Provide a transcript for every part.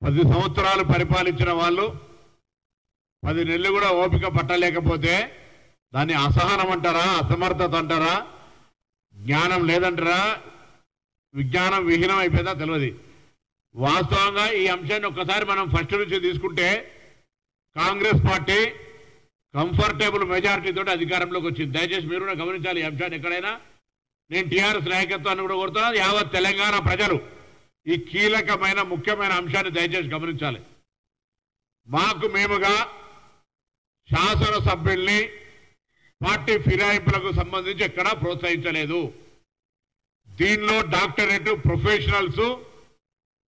10 సంవత్సరాలు పరిపాలించిన వాళ్ళు 10 నెలలు కూడా ఓపిక పట్టలేకపోతే దాన్ని అసహనం అంటారా, అసమర్థత అంటారా, జ్ఞానం లేదంటారా, విజ్ఞానం విహీనం అయిపోయిందా తెలియదు. వాస్తవంగా ఈ అంశాన్ని ఒక్కసారి మనం ఫస్ట్ నుంచి తీసుకుంటే కాంగ్రెస్ పార్టీ కంఫర్టబుల్ మెజారిటీ తోటి అధికారంలోకి వచ్చింది. దయచేసి మీరు కూడా గమనించాలి ఈ అంశాన్ని. ఎక్కడైనా నేను టీఆర్ఎస్ నాయకత్వాన్ని కూడా కోరుతున్నాను, యావత్ తెలంగాణ ప్రజలు ఈ కీలకమైన ముఖ్యమైన అంశాన్ని దయచేసి గమనించాలి. మాకు మేముగా శాసనసభ్యుల్ని పార్టీ ఫిరాయింపులకు సంబంధించి ఎక్కడా ప్రోత్సహించలేదు. దీనిలో డాక్టరేట్ ప్రొఫెషనల్స్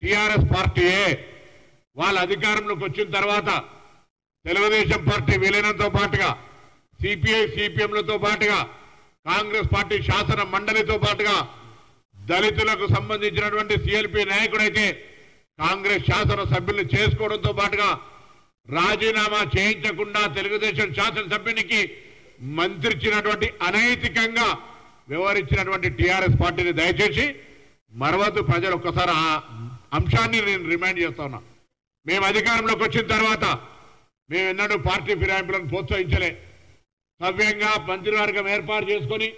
టీఆర్ఎస్ పార్టీయే. వాళ్ళ అధికారంలోకి వచ్చిన తర్వాత తెలుగుదేశం పార్టీ విలీనంతో పాటుగా సిపిఐ సిపిఎంలతో పాటుగా కాంగ్రెస్ పార్టీ శాసన మండలితో పాటుగా దళితులకు సంబంధించినటువంటి సిఎల్పి నాయకుడైతే కాంగ్రెస్ శాసన సభ్యులు చేసుకోవడంతో పాటుగా రాజీనామా చేయించకుండా తెలుగుదేశం శాసనసభ్యునికి మంత్రిచ్చినటువంటి అనైతికంగా వ్యవహరించినటువంటి టీఆర్ఎస్ పార్టీని దయచేసి మరవద్దు ప్రజలు. ఒక్కసారి ఆ అంశాన్ని నేను రిమైండ్ చేస్తా ఉన్నా. మేము అధికారంలోకి వచ్చిన తర్వాత మేము ఎన్నడూ పార్టీ ఫిరాయింపులను ప్రోత్సహించలే. సవ్యంగా మంత్రివర్గం ఏర్పాటు చేసుకొని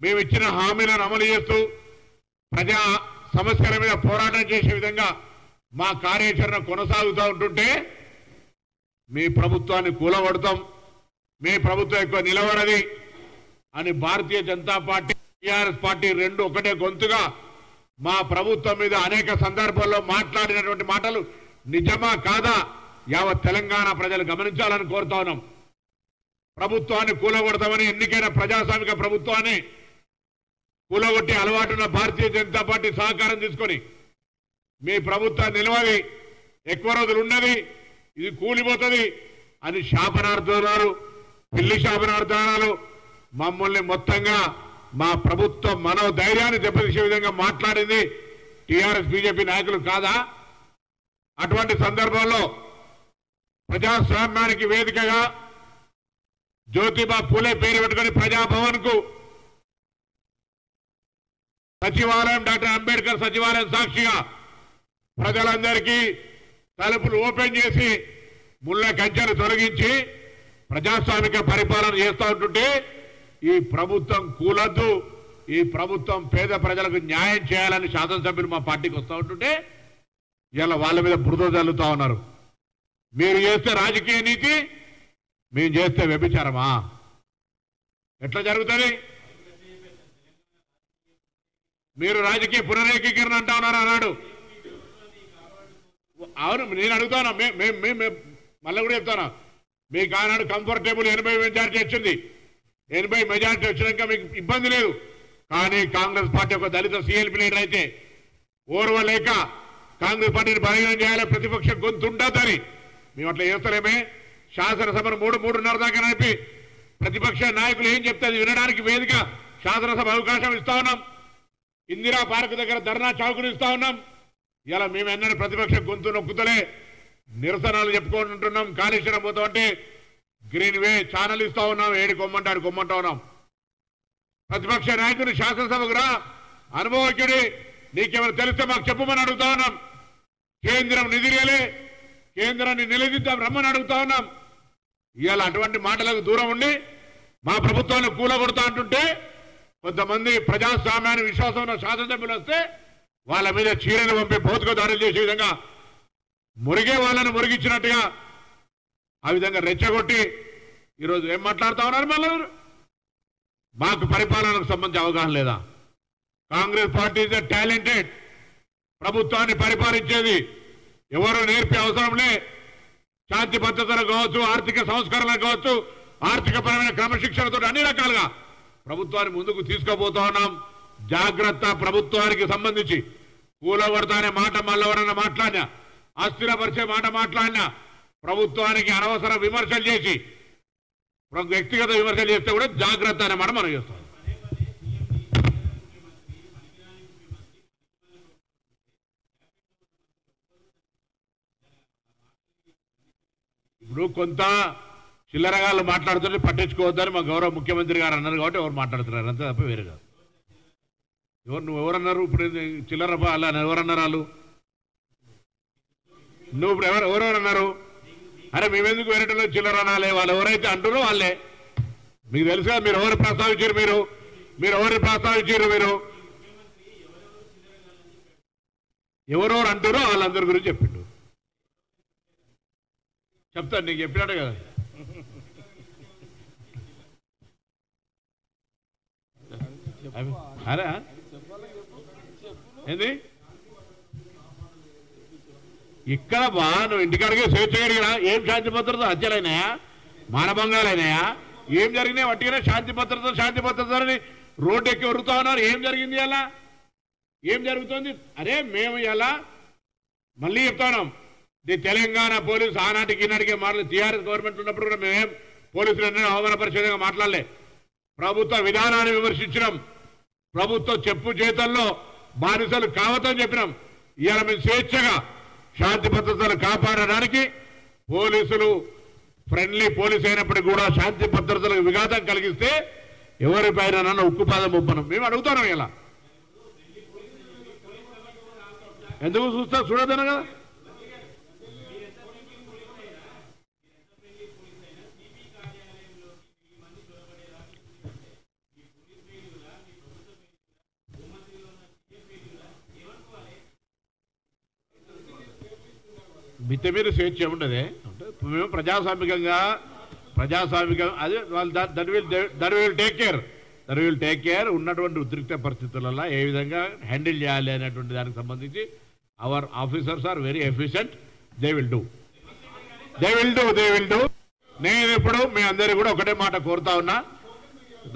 మేము ఇచ్చిన హామీలను అమలు చేస్తూ ప్రజా సమస్యల మీద పోరాటం చేసే విధంగా మా కార్యాచరణ కొనసాగుతూ ఉంటుంటే మీ ప్రభుత్వాన్ని కూలగొడతాం, మీ ప్రభుత్వం ఎక్కువ నిలబడది అని Bharatiya Janata party TRS party రెండు ఒకటే గొంతుగా మా ప్రభుత్వం మీద అనేక సందర్భాల్లో మాట్లాడినటువంటి మాటలు నిజమా కాదా యావత్ తెలంగాణ ప్రజలు గమనించాలని కోరుతా ఉన్నాం. ప్రభుత్వాన్ని కూలగొడతామని ఎన్నికైన ప్రజాస్వామిక ప్రభుత్వాన్ని కూలగొట్టి అలవాటున్న భారతీయ జనతా పార్టీ సహకారం తీసుకొని మీ ప్రభుత్వం నిలవది, ఎక్కువ రోజులు ఉన్నది, ఇది కూలిపోతుంది అని శాపనార్థాలు, పిల్లి శాపనార్థాలు మమ్మల్ని మొత్తంగా మా ప్రభుత్వం మనోధైర్యాన్ని దెబ్బతీసే విధంగా మాట్లాడింది టీఆర్ఎస్ బీజేపీ నాయకులు కాదా? అటువంటి సందర్భంలో ప్రజాస్వామ్యానికి వేదికగా జ్యోతిబా పూలే పేరు పెట్టుకుని ప్రజాభవన్ కు సచివాలయం, డాక్టర్ అంబేద్కర్ సచివాలయం సాక్షిగా ప్రజలందరికీ తలుపులు ఓపెన్ చేసి ముళ్ళ కంచెను తొలగించి ప్రజాస్వామిక పరిపాలన చేస్తూ ఉంటుంటే ఈ ప్రభుత్వం కూలద్దు, ఈ ప్రభుత్వం పేద ప్రజలకు న్యాయం చేయాలని శాసనసభ్యులు మా పార్టీకి వస్తూ ఉంటుంటే ఇలా వాళ్ళ మీద బురద జల్లుతా ఉన్నారు. మీరు చేస్తే రాజకీయ నీతి, మేము చేస్తే వ్యభిచారమా? ఎట్లా జరుగుతుంది? మీరు రాజకీయ పునరేకీకరణ అంటా ఉన్నారు అన్నాడు. అవును, నేను అడుగుతాను, మళ్ళీ కూడా చెప్తాను. మీకు ఆనాడు కంఫర్టబుల్ 80 మెజార్టీ వచ్చింది. 80 మెజార్టీ వచ్చినాక మీకు ఇబ్బంది లేదు. కానీ కాంగ్రెస్ పార్టీ ఒక దళిత సిఎల్పి లీడర్ అయితే ఓర్వలేక కాంగ్రెస్ పార్టీని బలహీనం చేయాలి, ప్రతిపక్ష గొంతు ఉండద్దని మేము అట్లా చేస్తలేమే. శాసనసభను 3-3:30 దాకా నడిపి ప్రతిపక్ష నాయకులు ఏం చెప్తే అది వినడానికి వేదిక శాసనసభ అవకాశం ఇస్తా ఉన్నాం. ఇందిరా పార్క్ దగ్గర ధర్నా చౌకులు ఇస్తా ఉన్నాం. ఇలా మేము ఎన్నడూ ప్రతిపక్ష గొంతు నొక్కుతలే నిరసనలు చెప్పుకుంటుంటున్నాం. కాళేశ్వరం పోతాం అంటే గ్రీన్ వే ఛానల్ ఇస్తా ఉన్నాం, ఏడు కొమ్మంటాడు కొమ్మంటా ఉన్నాం. ప్రతిపక్ష నాయకుడు శాసనసభకు రా, అనుభవజ్ఞుడి, నీకేమైనా తెలిస్తే మాకు చెప్పమని అడుగుతా ఉన్నాం. కేంద్రం నిధిరేలే, కేంద్రాన్ని నిలదీద్దాం రమ్మని అడుగుతా ఉన్నాం. ఇవాళ అటువంటి మాటలకు దూరం ఉండి మా ప్రభుత్వాన్ని కూలగొడతా అంటుంటే కొంతమంది ప్రజాస్వామ్యాన్ని విశ్వాసం ఉన్న శాసనసభ్యులు వస్తే వాళ్ళ మీద చీరలు పంపి భౌతిక దాడులు చేసే విధంగా మురిగే వాళ్ళను మురిగించినట్టుగా ఆ విధంగా రెచ్చగొట్టి ఈరోజు ఏం మాట్లాడుతా ఉన్నారు? మళ్ళీ మాకు పరిపాలనకు సంబంధించి అవగాహన లేదా? Congress party is talented. ప్రభుత్వాన్ని పరిపాలించేది ఎవరు నేర్పే అవసరం లే. శాంతి భద్రతలు కావచ్చు, ఆర్థిక సంస్కరణలు కావచ్చు, ఆర్థిక పరమైన క్రమశిక్షణతో అన్ని రకాలుగా ప్రభుత్వాన్ని ముందుకు తీసుకుపోతా ఉన్నాం. జాగ్రత్త. ప్రభుత్వానికి సంబంధించి కూలగొడతా అనే మాట మళ్ళీ ఎవరన్నా మాట్లాడినా, అస్థిరపరిచే మాట మాట్లాడినా, ప్రభుత్వానికి అనవసర విమర్శలు చేసి వ్యక్తిగత విమర్శలు చేస్తే కూడా జాగ్రత్త అనే మాట మనం చేస్తాం. ఇప్పుడు కొంత చిల్లరగాళ్ళు మాట్లాడుతుంటే పట్టించుకోవద్దని మా గౌరవ ముఖ్యమంత్రి గారు అన్నారు కాబట్టి ఎవరు మాట్లాడుతున్నారు అంతే తప్ప వేరే కాదు. నువ్వు ఎవరన్నారు? ఇప్పుడు చిల్లర అలా ఎవరన్నారు? వాళ్ళు నువ్వు ఎవరెవరు అన్నారు? అరే మేమెందుకు వేరేటలో చిల్లర అనాలే? వాళ్ళు ఎవరైతే అంటారో వాళ్ళే. మీకు తెలుసుగా మీరు ఎవరు ప్రస్తావించారు? మీరు ఎవరిని ప్రస్తావించారు? మీరు ఎవరెవరు అంటారో వాళ్ళందరి గురించి చెప్పిండు. చెప్తాను, నీకు చెప్పినట్టు కదా. అరే ఏంది ఇక్కడ బా నువ్వు ఇంటికాడికి స్వేచ్ఛగా ఏం శాంతి భద్రత హత్యలైనాయా? మానభంగాలైనాయా? ఏం జరిగినాయి? వట్టిగానే శాంతి భద్రత అని రోడ్డు ఎక్కి వరుతా ఉన్నారు. ఏం జరిగింది అలా? ఏం జరుగుతుంది? అరే మేము ఇలా మళ్ళీ చెప్తాం, తెలంగాణ పోలీసు ఆనాటికి ఈనాటికి టీఆర్ఎస్ గవర్నమెంట్ ఉన్నప్పుడు కూడా మేమేం పోలీసులు అవమానపరిచేదంగా మాట్లాడలే. ప్రభుత్వ విధానాన్ని విమర్శించినాం. ప్రభుత్వ చెప్పు చేతల్లో బానిసలు కావద్దని చెప్పినాం. ఇవాళ మేము స్వేచ్ఛగా శాంతి భద్రతలు కాపాడడానికి పోలీసులు ఫ్రెండ్లీ పోలీసు అయినప్పటికీ కూడా శాంతి భద్రతలకు విఘాతం కలిగిస్తే ఎవరిపైన ఉక్కుపాదం ఒప్పనం మేము అడుగుతున్నాం. ఇలా ఎందుకు చూడదన కదా? మిత్త మీద స్వేచ్ఛ ఉండదే. మేము ప్రజాస్వామికంగా అదే వాళ్ళు దట్ విల్ టేక్ కేర్ ఉన్నటువంటి ఉద్రిక్త పరిస్థితులలో ఏ విధంగా హ్యాండిల్ చేయాలి అనేటువంటి దానికి సంబంధించి our officers are very efficient. They will do. నేను ఇప్పుడు మీ అందరికీ కూడా ఒకటే మాట కోరుతా ఉన్నా.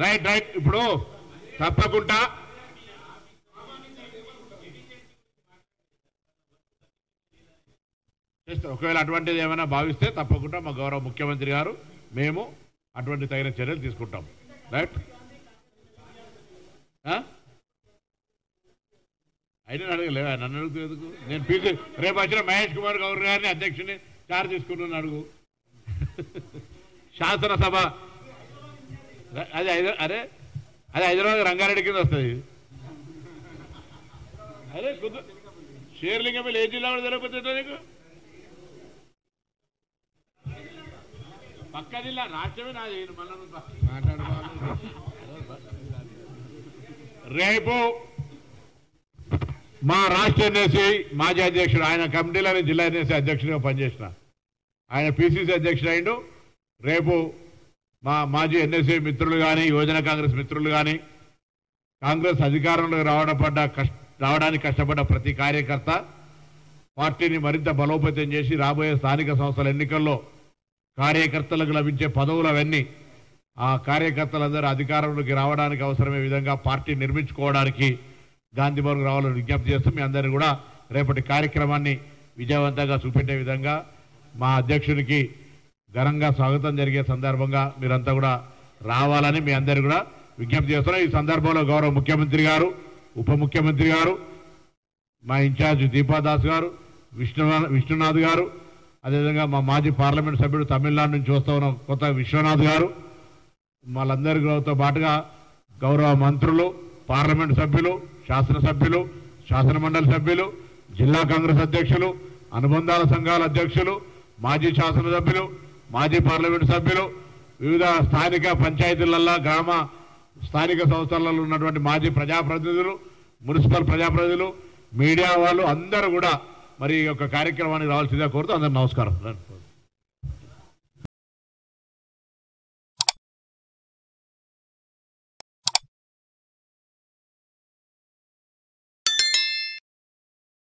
రైట్ ఇప్పుడు తప్పకుండా చేస్తారు. ఒకవేళ అటువంటిది ఏమైనా భావిస్తే తప్పకుండా మా గౌరవ ముఖ్యమంత్రి గారు మేము అటువంటి తగిన చర్యలు తీసుకుంటాం. రైట్ అయినా అడగలేవా? నన్ను అడుగుతుంది. నేను పీసీ రేపు వచ్చిన మహేష్ కుమార్ గౌర్ గారిని అధ్యక్షుని చార్జ్ తీసుకుంటున్నాను. అడుగు. శాసనసభ అది హైదరాబాద్ రంగారెడ్డి కింద వస్తుంది. అరే షేర్లింగం ఏ జిల్లా తెలియకపోతే నీకు పక్క జిల్లా రాష్ట్రమే నాది. రేపు మా రాష్ట్ర ఎన్ఎస్సీ మాజీ అధ్యక్షుడు, ఆయన కమిటీలోని జిల్లా ఎన్ఎస్సీ అధ్యక్షుడిగా పనిచేసిన ఆయన పిసిసి అధ్యక్షుడు అయిండు. రేపు మా మాజీ ఎన్ఎస్సీ మిత్రులు కానీ యువజన కాంగ్రెస్ మిత్రులు కానీ కాంగ్రెస్ అధికారంలోకి రావడానికి కష్టపడ్డ ప్రతి కార్యకర్త పార్టీని మరింత బలోపేతం చేసి రాబోయే స్థానిక సంస్థల ఎన్నికల్లో కార్యకర్తలకు లభించే పదవులు అవన్నీ ఆ కార్యకర్తలందరూ అధికారంలోకి రావడానికి అవసరమే విధంగా పార్టీ నిర్మించుకోవడానికి గాంధీభవన్కు రావాలని విజ్ఞప్తి చేస్తూ మీ అందరినీ కూడా రేపటి కార్యక్రమాన్ని విజయవంతంగా చూపెట్టే విధంగా మా అధ్యక్షునికి ఘనంగా స్వాగతం జరిగే సందర్భంగా మీరంతా కూడా రావాలని మీ అందరు కూడా విజ్ఞప్తి చేస్తున్నాం. ఈ సందర్భంలో గౌరవ ముఖ్యమంత్రి గారు, ఉప ముఖ్యమంత్రి గారు, మా ఇన్ఛార్జ్ దీపాదాస్ గారు, విష్ణునాథ్ గారు, అదేవిధంగా మా మాజీ పార్లమెంట్ సభ్యుడు తమిళనాడు నుంచి వస్తూ ఉన్న కొత్త విశ్వనాథ్ గారు, వాళ్ళందరితో పాటుగా గౌరవ మంత్రులు, పార్లమెంట్ సభ్యులు, శాసనసభ్యులు, శాసనమండలి సభ్యులు, జిల్లా కాంగ్రెస్ అధ్యక్షులు, అనుబంధాల సంఘాల అధ్యక్షులు, మాజీ శాసనసభ్యులు, మాజీ పార్లమెంట్ సభ్యులు, వివిధ స్థానిక పంచాయతీలలో గ్రామ స్థానిక సంస్థలలో ఉన్నటువంటి మాజీ ప్రజాప్రతినిధులు, మున్సిపల్ ప్రజాప్రతినిధులు, మీడియా వాళ్ళు అందరూ కూడా మరి ఈ యొక్క కార్యక్రమానికి రావాల్సిందిగా కోరుతూ అందరూ నమస్కారం.